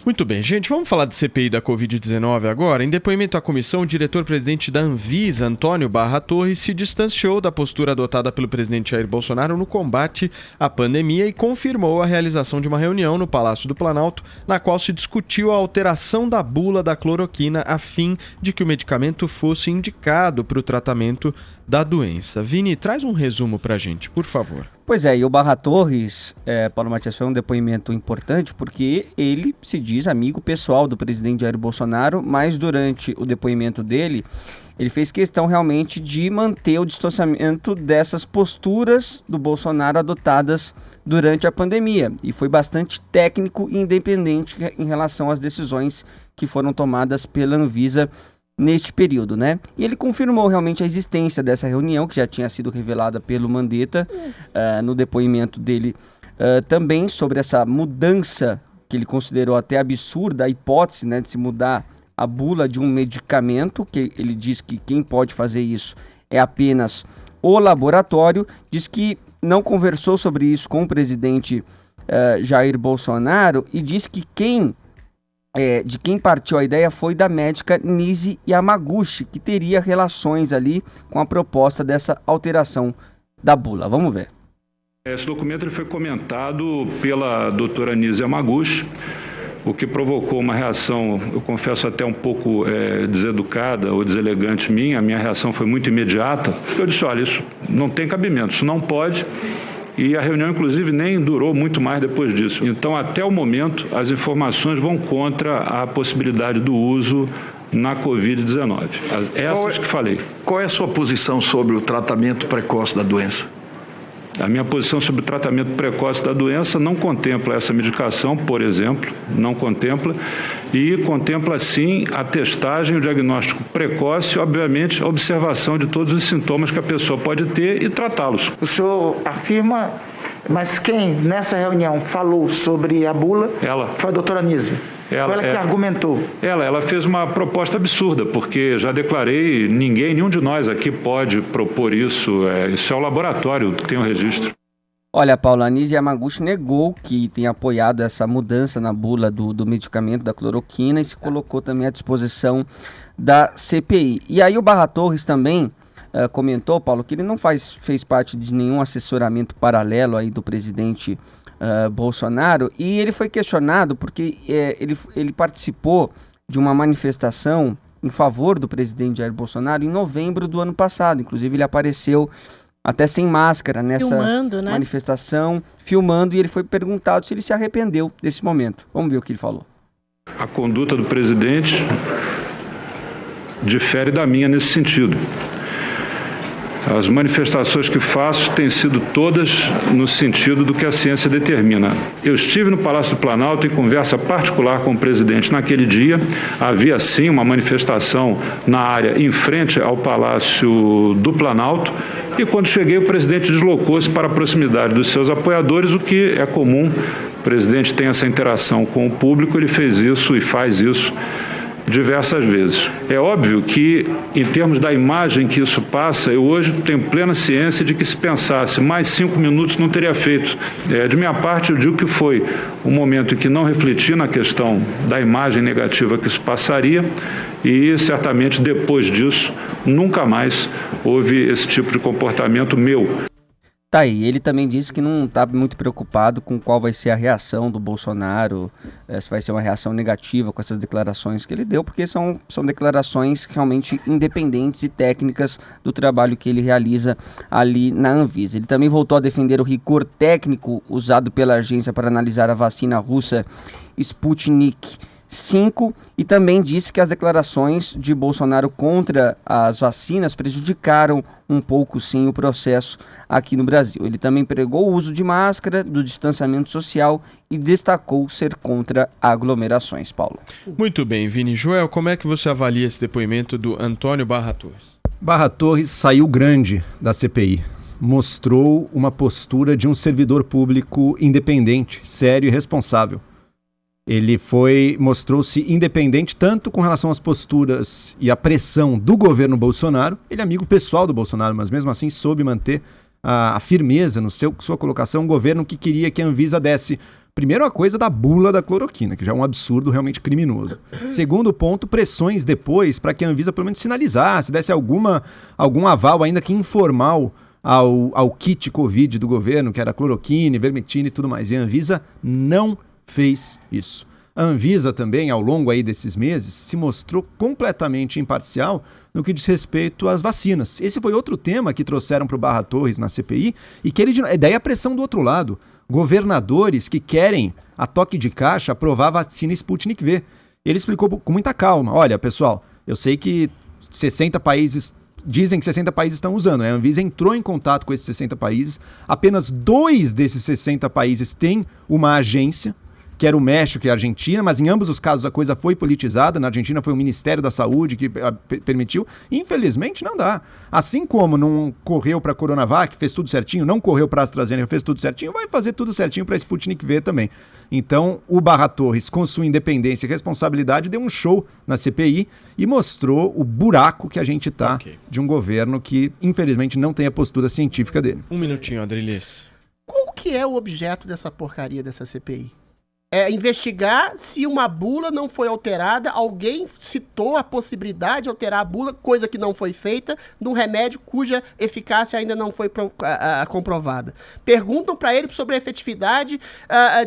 Muito bem, gente, vamos falar de CPI da Covid-19 agora. Em depoimento à comissão, o diretor-presidente da Anvisa, Antônio Barra Torres, se distanciou da postura adotada pelo presidente Jair Bolsonaro no combate à pandemia e confirmou a realização de uma reunião no Palácio do Planalto, na qual se discutiu a alteração da bula da cloroquina a fim de que o medicamento fosse indicado para o tratamento da doença. Vini, traz um resumo para a gente, por favor. Pois é, e o Barra Torres, Paulo Matias, foi um depoimento importante porque ele se diz amigo pessoal do presidente Jair Bolsonaro, mas durante o depoimento dele, ele fez questão realmente de manter o distanciamento dessas posturas do Bolsonaro adotadas durante a pandemia. E foi bastante técnico e independente em relação às decisões que foram tomadas pela Anvisa neste período, né? E ele confirmou realmente a existência dessa reunião, que já tinha sido revelada pelo Mandetta no depoimento dele também sobre essa mudança, que ele considerou até absurda, a hipótese, né, de se mudar a bula de um medicamento, que ele diz que quem pode fazer isso é apenas o laboratório, diz que não conversou sobre isso com o presidente Jair Bolsonaro e diz que de quem partiu a ideia foi da médica Nise Yamaguchi, que teria relações ali com a proposta dessa alteração da bula. Vamos ver. Esse documento ele foi comentado pela doutora Nise Yamaguchi, o que provocou uma reação, eu confesso até um pouco deseducada ou deselegante minha. A minha reação foi muito imediata. Eu disse, olha, isso não tem cabimento, isso não pode. E a reunião, inclusive, nem durou muito mais depois disso. Então, até o momento, as informações vão contra a possibilidade do uso na Covid-19. Essas que falei. Qual é a sua posição sobre o tratamento precoce da doença? A minha posição sobre o tratamento precoce da doença não contempla essa medicação, por exemplo, não contempla, e contempla, sim, a testagem, o diagnóstico precoce e, obviamente, a observação de todos os sintomas que a pessoa pode ter e tratá-los. O senhor afirma, mas quem nessa reunião falou sobre a bula foi a doutora Nise. Foi ela que argumentou. Ela fez uma proposta absurda, porque já declarei, nenhum de nós aqui pode propor isso. Isso é o laboratório que tem o registro. Olha, Paulo, a Nise Yamaguchi negou que tem apoiado essa mudança na bula do medicamento, da cloroquina, e se colocou também à disposição da CPI. E aí o Barra Torres também comentou, Paulo, que ele não fez parte de nenhum assessoramento paralelo aí do presidente Bolsonaro, e ele foi questionado porque ele participou de uma manifestação em favor do presidente Jair Bolsonaro em novembro do ano passado. Inclusive ele apareceu até sem máscara nessa manifestação, filmando, e ele foi perguntado se ele se arrependeu desse momento. Vamos ver o que ele falou. A conduta do presidente difere da minha nesse sentido. As manifestações que faço têm sido todas no sentido do que a ciência determina. Eu estive no Palácio do Planalto em conversa particular com o presidente naquele dia. Havia, sim, uma manifestação na área em frente ao Palácio do Planalto. E quando cheguei, o presidente deslocou-se para a proximidade dos seus apoiadores, o que é comum. O presidente tem essa interação com o público, ele fez isso e faz isso diversas vezes. É óbvio que, em termos da imagem que isso passa, eu hoje tenho plena ciência de que, se pensasse mais 5 minutos, não teria feito. De minha parte, eu digo que foi um momento em que não refleti na questão da imagem negativa que isso passaria, e certamente depois disso nunca mais houve esse tipo de comportamento meu. Tá aí, ele também disse que não está muito preocupado com qual vai ser a reação do Bolsonaro, se vai ser uma reação negativa com essas declarações que ele deu, porque são declarações realmente independentes e técnicas do trabalho que ele realiza ali na Anvisa. Ele também voltou a defender o rigor técnico usado pela agência para analisar a vacina russa Sputnik 5, e também disse que as declarações de Bolsonaro contra as vacinas prejudicaram um pouco, sim, o processo aqui no Brasil. Ele também pregou o uso de máscara, do distanciamento social, e destacou ser contra aglomerações. Paulo. Muito bem, Vini. Joel, como é que você avalia esse depoimento do Antônio Barra Torres? Barra Torres saiu grande da CPI. Mostrou uma postura de um servidor público independente, sério e responsável. Ele mostrou-se independente tanto com relação às posturas e à pressão do governo Bolsonaro. Ele é amigo pessoal do Bolsonaro, mas mesmo assim soube manter a firmeza sua colocação. Um governo que queria que a Anvisa desse Primeiro, a coisa da bula da cloroquina, que já é um absurdo realmente criminoso. Segundo ponto, pressões depois para que a Anvisa pelo menos sinalizasse, desse algum aval, ainda que informal, ao kit Covid do governo, que era cloroquina, ivermectina e tudo mais. E a Anvisa não fez isso. A Anvisa também, ao longo aí desses meses, se mostrou completamente imparcial no que diz respeito às vacinas. Esse foi outro tema que trouxeram para o Barra Torres na CPI, e que daí a pressão do outro lado. Governadores que querem, a toque de caixa, aprovar a vacina Sputnik V. Ele explicou com muita calma. Olha, pessoal, eu sei que 60 países... Dizem que 60 países estão usando, né? A Anvisa entrou em contato com esses 60 países. Apenas 2 desses 60 países têm uma agência, que era o México e a Argentina, mas em ambos os casos a coisa foi politizada. Na Argentina foi o Ministério da Saúde que permitiu. Infelizmente não dá. Assim como não correu para a Coronavac, fez tudo certinho, não correu para a AstraZeneca, fez tudo certinho, vai fazer tudo certinho para a Sputnik V também. Então o Barra Torres, com sua independência e responsabilidade, deu um show na CPI e mostrou o buraco que a gente tá de um governo que infelizmente não tem a postura científica dele. Um minutinho, Adrilis. Qual que é o objeto dessa porcaria dessa CPI? É investigar se uma bula não foi alterada, alguém citou a possibilidade de alterar a bula, coisa que não foi feita, num remédio cuja eficácia ainda não foi comprovada. Perguntam para ele sobre a efetividade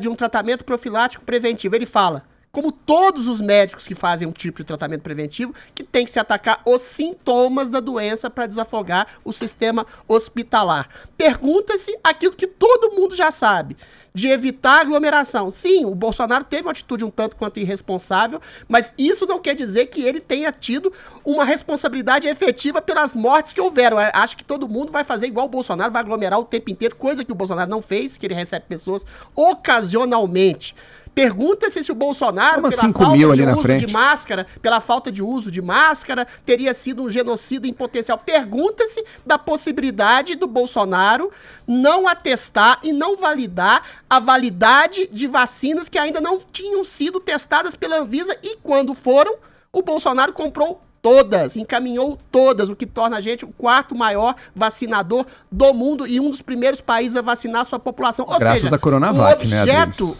de um tratamento profilático preventivo. Ele fala, como todos os médicos que fazem um tipo de tratamento preventivo, que tem que se atacar os sintomas da doença para desafogar o sistema hospitalar. Pergunta-se aquilo que todo mundo já sabe, de evitar aglomeração. Sim, o Bolsonaro teve uma atitude um tanto quanto irresponsável, mas isso não quer dizer que ele tenha tido uma responsabilidade efetiva pelas mortes que houveram. Eu acho que todo mundo vai fazer igual o Bolsonaro, vai aglomerar o tempo inteiro, coisa que o Bolsonaro não fez, que ele recebe pessoas ocasionalmente. Pergunta-se se o Bolsonaro, pela falta de uso de máscara, teria sido um genocida em potencial. Pergunta-se da possibilidade do Bolsonaro não atestar e não validar a validade de vacinas que ainda não tinham sido testadas pela Anvisa, e quando foram, o Bolsonaro comprou todas, encaminhou todas, o que torna a gente o 4º maior vacinador do mundo e um dos primeiros países a vacinar sua população. Ou graças seja, a Coronavac,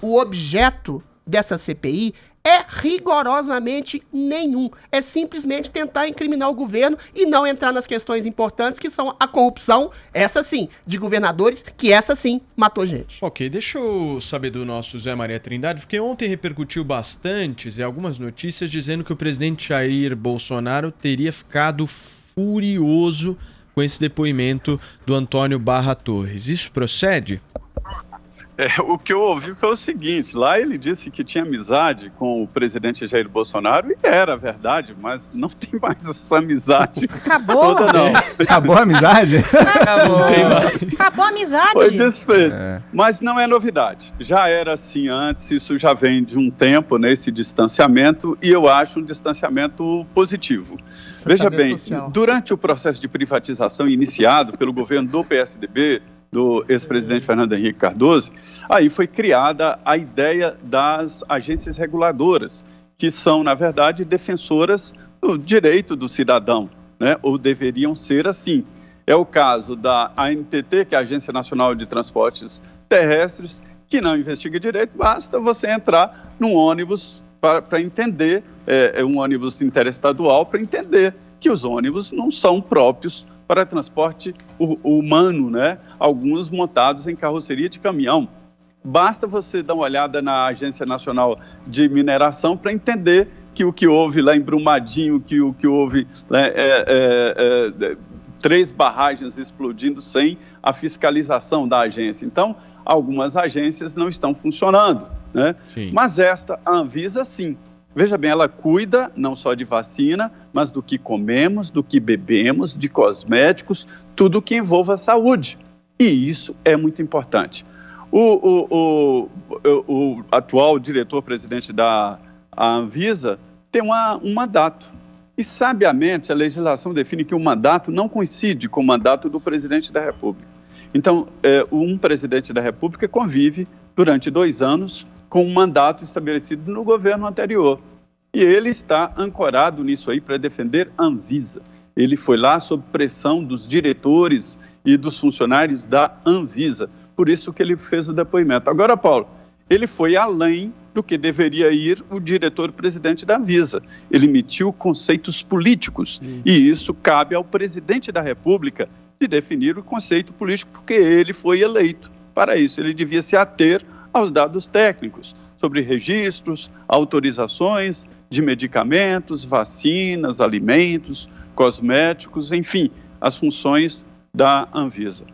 o objeto dessa CPI é rigorosamente nenhum. É simplesmente tentar incriminar o governo e não entrar nas questões importantes, que são a corrupção, essa sim, de governadores, que essa sim matou gente. Ok, deixa eu saber do nosso Zé Maria Trindade, porque ontem repercutiu bastante algumas notícias dizendo que o presidente Jair Bolsonaro teria ficado furioso com esse depoimento do Antônio Barra Torres. Isso procede? O que eu ouvi foi o seguinte, lá ele disse que tinha amizade com o presidente Jair Bolsonaro, e era verdade, mas não tem mais essa amizade. Acabou? Toda, não. Acabou a amizade? Acabou a amizade? Foi desfeito, mas não é novidade. Já era assim antes, isso já vem de um tempo, nesse distanciamento, e eu acho um distanciamento positivo. Veja bem, durante o processo de privatização iniciado pelo governo do PSDB, do ex-presidente Fernando Henrique Cardoso, aí foi criada a ideia das agências reguladoras, que são, na verdade, defensoras do direito do cidadão, né? Ou deveriam ser assim. É o caso da ANTT, que é a Agência Nacional de Transportes Terrestres, que não investiga direito, basta você entrar num ônibus para entender, um ônibus interestadual, para entender que os ônibus não são próprios para transporte humano, né? Alguns montados em carroceria de caminhão. Basta você dar uma olhada na Agência Nacional de Mineração para entender que o que houve lá em Brumadinho, que o que houve 3 barragens explodindo sem a fiscalização da agência. Então, algumas agências não estão funcionando, né? Mas a Anvisa, sim. Veja bem, ela cuida não só de vacina, mas do que comemos, do que bebemos, de cosméticos, tudo que envolva a saúde. E isso é muito importante. O atual diretor-presidente da Anvisa tem um mandato. E, sabiamente, a legislação define que o mandato não coincide com o mandato do presidente da República. Então, um presidente da República convive durante 2 anos com um mandato estabelecido no governo anterior. E ele está ancorado nisso aí para defender a Anvisa. Ele foi lá sob pressão dos diretores e dos funcionários da Anvisa. Por isso que ele fez o depoimento. Agora, Paulo, ele foi além do que deveria ir o diretor-presidente da Anvisa. Ele emitiu conceitos políticos, e isso cabe ao presidente da República de definir o conceito político, porque ele foi eleito para isso. Ele devia se ater aos dados técnicos sobre registros, autorizações de medicamentos, vacinas, alimentos, cosméticos, enfim, as funções da Anvisa.